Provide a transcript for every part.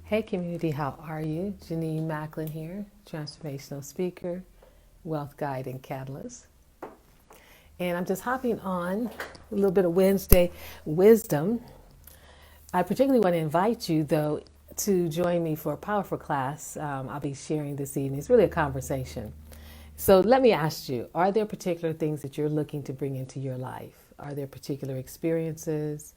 Hey community, how are you? Jenenne Macklin here, transformational speaker, wealth guide, and catalyst. And I'm just hopping on a little bit of Wednesday wisdom. I particularly want to invite you, though, to join me for a powerful class I'll be sharing this evening. It's really a conversation. So let me ask you, are there particular things that you're looking to bring into your life? Are there particular experiences,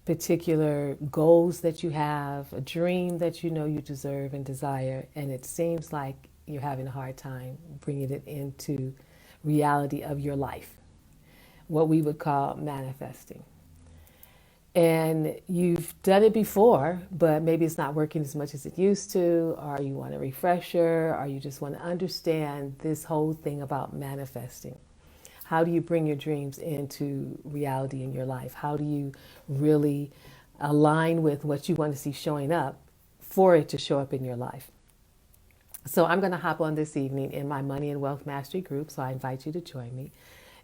particular goals that you have, a dream that you know you deserve and desire, and it seems like you're having a hard time bringing it into reality of your life, what we would call manifesting. And you've done it before, but maybe it's not working as much as it used to, or you want a refresher, or you just want to understand this whole thing about manifesting. How do you bring your dreams into reality in your life? How do you really align with what you want to see showing up for it to show up in your life? So I'm going to hop on this evening in my Money and Wealth Mastery group. So I invite you to join me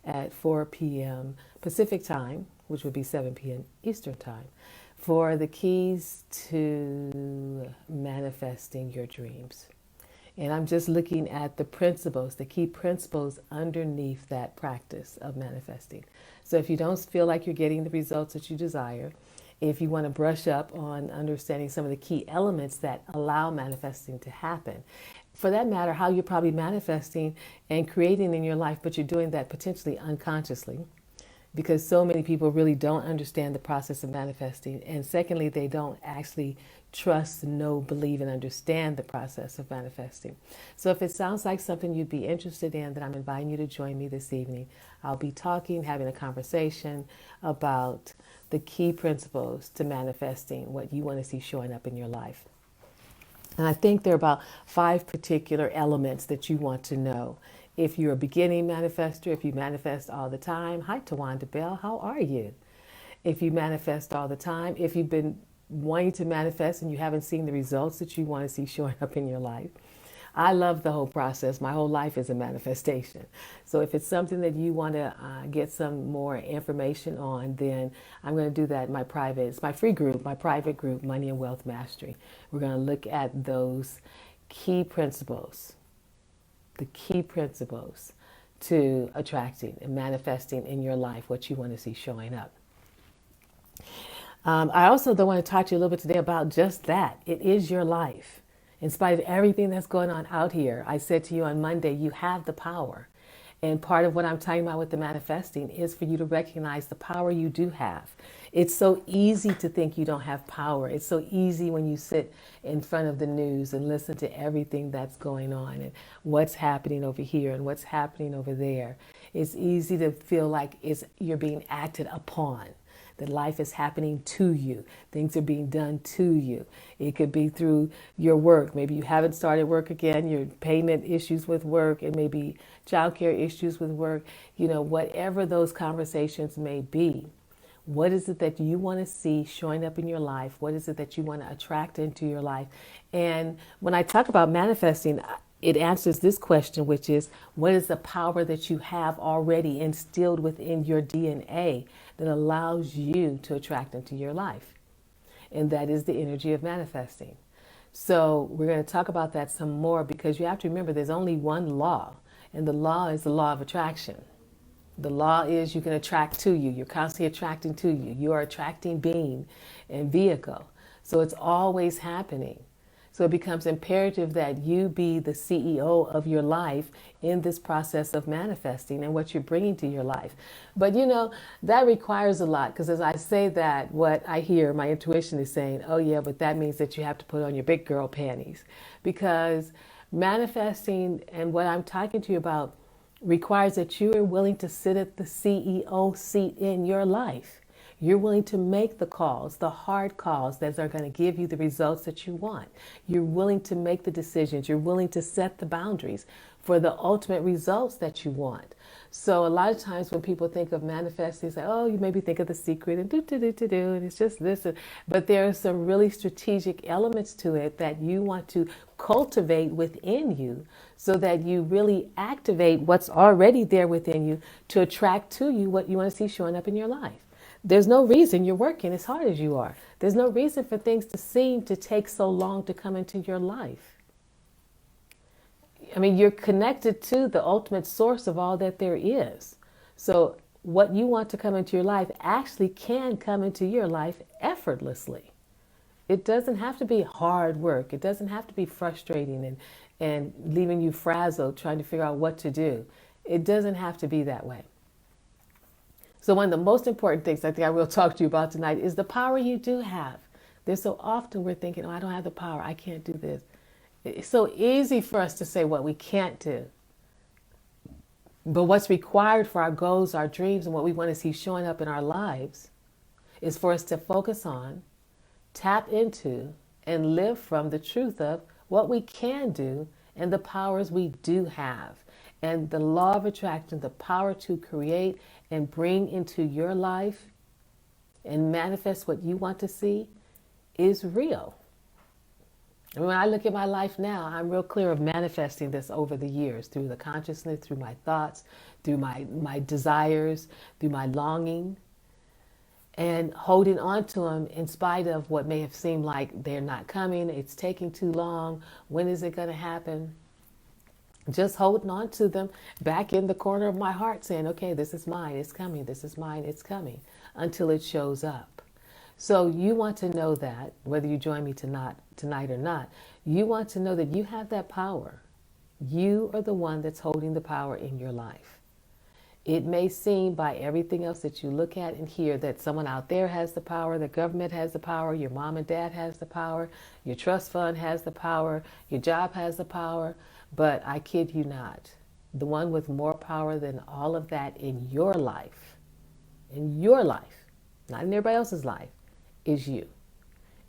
at 4 p.m. Pacific time, which would be 7 p.m. Eastern time, for the keys to manifesting your dreams. And I'm just looking at the principles, the key principles underneath that practice of manifesting. So if you don't feel like you're getting the results that you desire, if you want to brush up on understanding some of the key elements that allow manifesting to happen, for that matter, how you're probably manifesting and creating in your life, but you're doing that potentially unconsciously, because so many people really don't understand the process of manifesting. And secondly, they don't actually trust, know, believe, and understand the process of manifesting. So if it sounds like something you'd be interested in, then I'm inviting you to join me this evening. I'll be talking, having a conversation about the key principles to manifesting what you want to see showing up in your life. And I think there are about 5 particular elements that you want to know. If you're a beginning manifester, if you manifest all the time, hi Tawanda Bell, how are you? If you manifest all the time, if you've been wanting to manifest and you haven't seen the results that you want to see showing up in your life, I love the whole process. My whole life is a manifestation. So if it's something that you want to get some more information on, then I'm going to do that in it's my free group, my private group, Money and Wealth Mastery. We're going to look at those key principles, the key principles to attracting and manifesting in your life what you want to see showing up. I also want to talk to you a little bit today about just that. It is your life. In spite of everything that's going on out here, I said to you on Monday, you have the power. And part of what I'm talking about with the manifesting is for you to recognize the power you do have. It's so easy to think you don't have power. It's so easy when you sit in front of the news and listen to everything that's going on and what's happening over here and what's happening over there. It's easy to feel like you're being acted upon. That life is happening to you. Things are being done to you. It could be through your work. Maybe you haven't started work again, your payment issues with work, and maybe childcare issues with work. Whatever those conversations may be, what is it that you want to see showing up in your life? What is it that you want to attract into your life? And when I talk about manifesting, it answers this question, which is, what is the power that you have already instilled within your DNA that allows you to attract into your life? And that is the energy of manifesting. So we're going to talk about that some more, because you have to remember there's only one law, and the law is the law of attraction. The law is you can attract to you. You're constantly attracting to you. You are attracting being and vehicle. So it's always happening. So it becomes imperative that you be the CEO of your life in this process of manifesting and what you're bringing to your life. But that requires a lot, because as I say that, what I hear, my intuition is saying, oh yeah, but that means that you have to put on your big girl panties. Because manifesting and what I'm talking to you about requires that you are willing to sit at the CEO seat in your life. You're willing to make the calls, the hard calls that are going to give you the results that you want. You're willing to make the decisions. You're willing to set the boundaries for the ultimate results that you want. So a lot of times when people think of manifesting, they say, oh, you maybe think of The Secret and and it's just this. But there are some really strategic elements to it that you want to cultivate within you so that you really activate what's already there within you to attract to you what you want to see showing up in your life. There's no reason you're working as hard as you are. There's no reason for things to seem to take so long to come into your life. I mean, you're connected to the ultimate source of all that there is. So what you want to come into your life actually can come into your life effortlessly. It doesn't have to be hard work. It doesn't have to be frustrating and leaving you frazzled trying to figure out what to do. It doesn't have to be that way. So one of the most important things I think I will talk to you about tonight is the power you do have. There's so often we're thinking, oh, I don't have the power. I can't do this. It's so easy for us to say what we can't do. But what's required for our goals, our dreams, and what we want to see showing up in our lives is for us to focus on, tap into, and live from the truth of what we can do and the powers we do have. And the law of attraction, the power to create and bring into your life and manifest what you want to see is real. And when I look at my life now, I'm real clear of manifesting this over the years through the consciousness, through my thoughts, through my desires, through my longing, and holding on to them in spite of what may have seemed like they're not coming, it's taking too long, when is it going to happen? Just holding on to them back in the corner of my heart saying, okay, this is mine, it's coming, this is mine, it's coming, until it shows up. So you want to know that, whether you join me tonight or not, you want to know that you have that power. You are the one that's holding the power in your life. It may seem by everything else that you look at and hear that someone out there has the power, the government has the power, your mom and dad has the power, your trust fund has the power, your job has the power, but I kid you not, the one with more power than all of that in your life, not in everybody else's life, is you.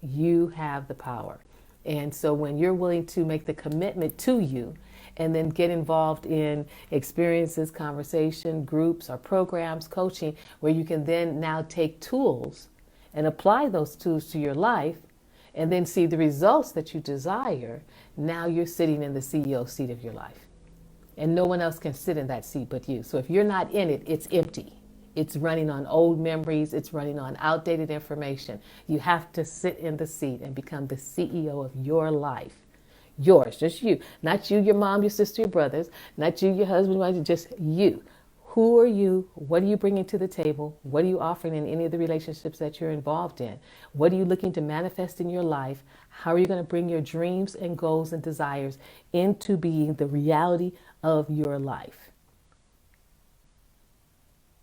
You have the power. And so when you're willing to make the commitment to you and then get involved in experiences, conversation, groups, or programs, coaching, where you can then now take tools and apply those tools to your life and then see the results that you desire, now you're sitting in the CEO seat of your life. And no one else can sit in that seat but you. So if you're not in it, it's empty. It's running on old memories. It's running on outdated information. You have to sit in the seat and become the CEO of your life. Yours, just you. Not you, your mom, your sister, your brothers. Not you, your husband, wife, just you. Who are you? What are you bringing to the table? What are you offering in any of the relationships that you're involved in? What are you looking to manifest in your life? How are you going to bring your dreams and goals and desires into being the reality of your life?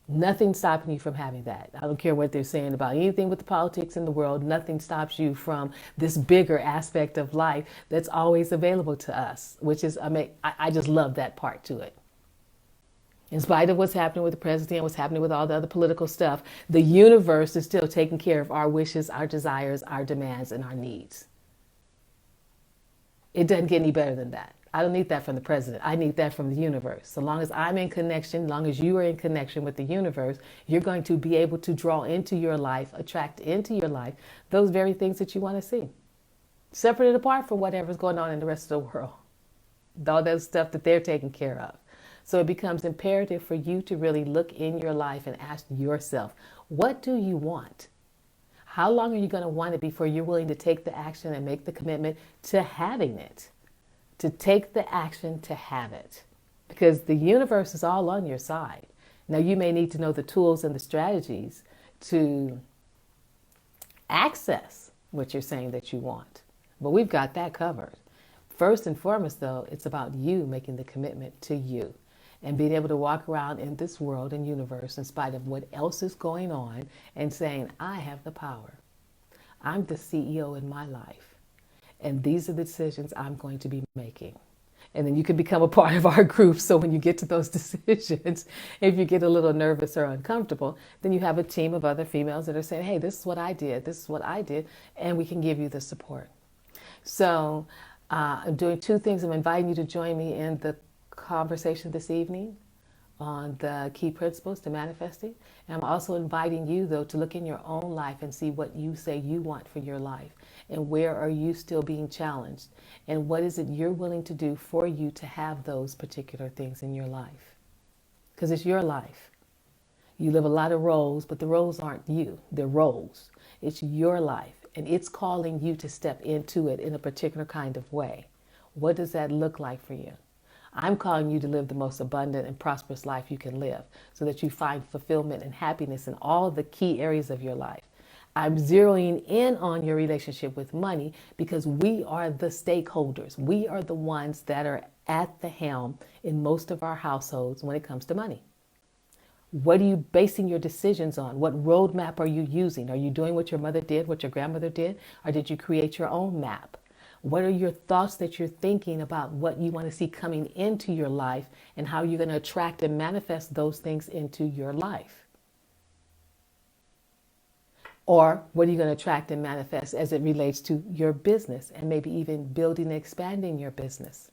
Nothing stopping you from having that. I don't care what they're saying about anything with the politics in the world. Nothing stops you from this bigger aspect of life that's always available to us, which is, I just love that part to it. In spite of what's happening with the president, what's happening with all the other political stuff, the universe is still taking care of our wishes, our desires, our demands, and our needs. It doesn't get any better than that. I don't need that from the president. I need that from the universe. So long as I'm in connection, as long as you are in connection with the universe, you're going to be able to draw into your life, attract into your life, those very things that you want to see. Separate and apart from whatever's going on in the rest of the world. All that stuff that they're taking care of. So it becomes imperative for you to really look in your life and ask yourself, what do you want? How long are you going to want it before you're willing to take the action and make the commitment to having it? To take the action to have it. Because the universe is all on your side. Now you may need to know the tools and the strategies to access what you're saying that you want. But we've got that covered. First and foremost though, it's about you making the commitment to you. And being able to walk around in this world and universe in spite of what else is going on and saying, I have the power. I'm the CEO in my life. And these are the decisions I'm going to be making. And then you can become a part of our group. So when you get to those decisions, if you get a little nervous or uncomfortable, then you have a team of other females that are saying, hey, this is what I did. This is what I did. And we can give you the support. So I'm doing two things. I'm inviting you to join me in the conversation this evening on the key principles to manifesting. And I'm also inviting you, though, to look in your own life and see what you say you want for your life. And where are you still being challenged? And what is it you're willing to do for you to have those particular things in your life? Because it's your life. You live a lot of roles, but the roles aren't you. They're roles. It's your life, and it's calling you to step into it in a particular kind of way. What does that look like for you? I'm calling you to live the most abundant and prosperous life you can live so that you find fulfillment and happiness in all the key areas of your life. I'm zeroing in on your relationship with money because we are the stakeholders. We are the ones that are at the helm in most of our households when it comes to money. What are you basing your decisions on? What roadmap are you using? Are you doing what your mother did, what your grandmother did, or did you create your own map? What are your thoughts that you're thinking about what you want to see coming into your life and how you're going to attract and manifest those things into your life? Or what are you going to attract and manifest as it relates to your business and maybe even building and expanding your business?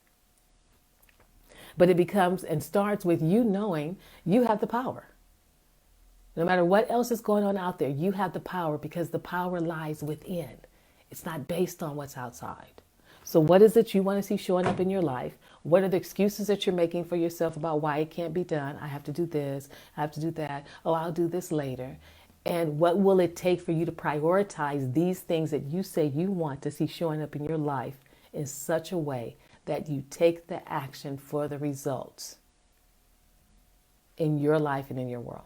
But it becomes and starts with you knowing you have the power. No matter what else is going on out there, you have the power because the power lies within. It's not based on what's outside. So what is it you want to see showing up in your life? What are the excuses that you're making for yourself about why it can't be done? I have to do this. I have to do that. Oh, I'll do this later. And what will it take for you to prioritize these things that you say you want to see showing up in your life in such a way that you take the action for the results in your life and in your world?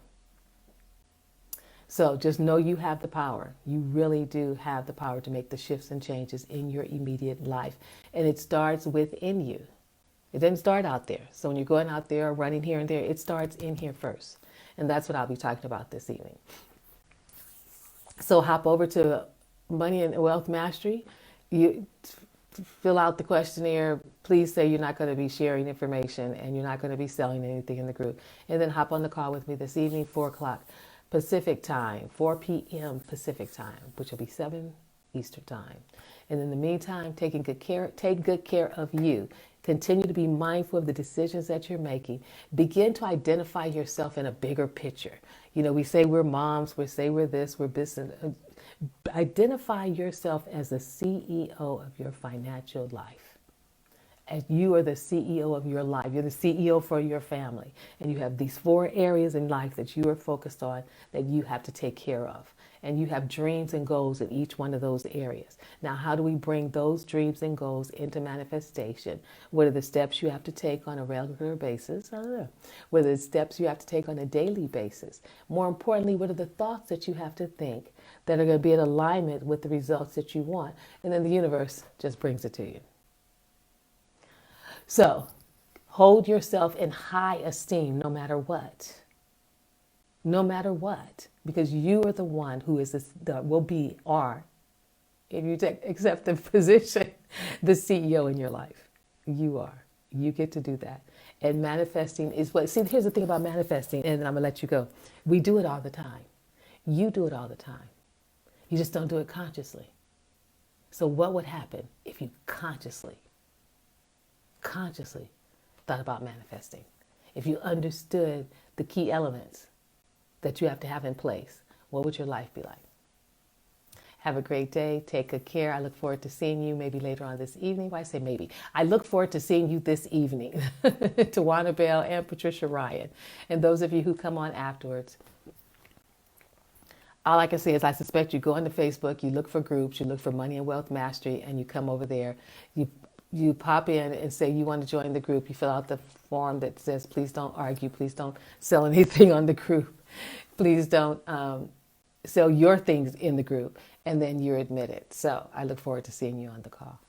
So just know you have the power. You really do have the power to make the shifts and changes in your immediate life. And it starts within you. It doesn't start out there. So when you're going out there or running here and there, it starts in here first. And that's what I'll be talking about this evening. So hop over to Money and Wealth Mastery. You fill out the questionnaire. Please say you're not going to be sharing information and you're not going to be selling anything in the group. And then hop on the call with me this evening, 4 o'clock Pacific time, 4 p.m. Pacific time, which will be 7 Eastern time. And in the meantime, take good care of you. Continue to be mindful of the decisions that you're making. Begin to identify yourself in a bigger picture. You know, we say we're moms, we say we're this, we're business. Identify yourself as the CEO of your financial life. As you are the CEO of your life. You're the CEO for your family. And you have these 4 areas in life that you are focused on that you have to take care of. And you have dreams and goals in each one of those areas. Now, how do we bring those dreams and goals into manifestation? What are the steps you have to take on a regular basis? I don't know. What are the steps you have to take on a daily basis? More importantly, what are the thoughts that you have to think that are going to be in alignment with the results that you want? And then the universe just brings it to you. So, hold yourself in high esteem no matter what. No matter what. Because you are the one who is if you accept the position, the CEO in your life. You are. You get to do that. And manifesting is here's the thing about manifesting, and then I'm going to let you go. We do it all the time. You do it all the time. You just don't do it consciously. So what would happen if you consciously thought about manifesting? If you understood the key elements that you have to have in place, what would your life be like? Have a great day. Take good care. I look forward to seeing you maybe later on this evening. Why say maybe? I look forward to seeing you this evening. Tawana Bell and Patricia Ryan. And those of you who come on afterwards, all I can say is I suspect you go into Facebook, you look for groups, you look for Money and Wealth Mastery, and you come over there. You pop in and say you want to join the group. You fill out the form that says, please don't argue. Please don't sell anything on the group. Please don't sell your things in the group. And then you're admitted. So I look forward to seeing you on the call.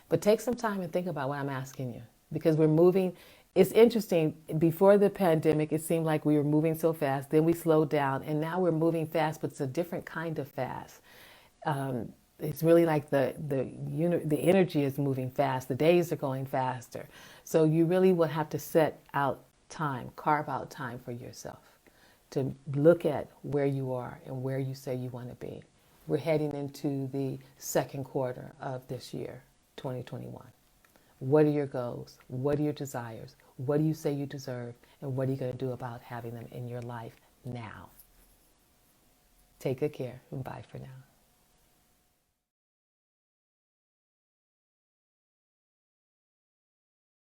But take some time and think about what I'm asking you. Because we're moving. It's interesting. Before the pandemic, it seemed like we were moving so fast. Then we slowed down. And now we're moving fast, but it's a different kind of fast. It's really like the energy is moving fast. The days are going faster. So you really will have to set out time, carve out time for yourself to look at where you are and where you say you want to be. We're heading into the second quarter of this year, 2021. What are your goals? What are your desires? What do you say you deserve? And what are you going to do about having them in your life now? Take good care and bye for now.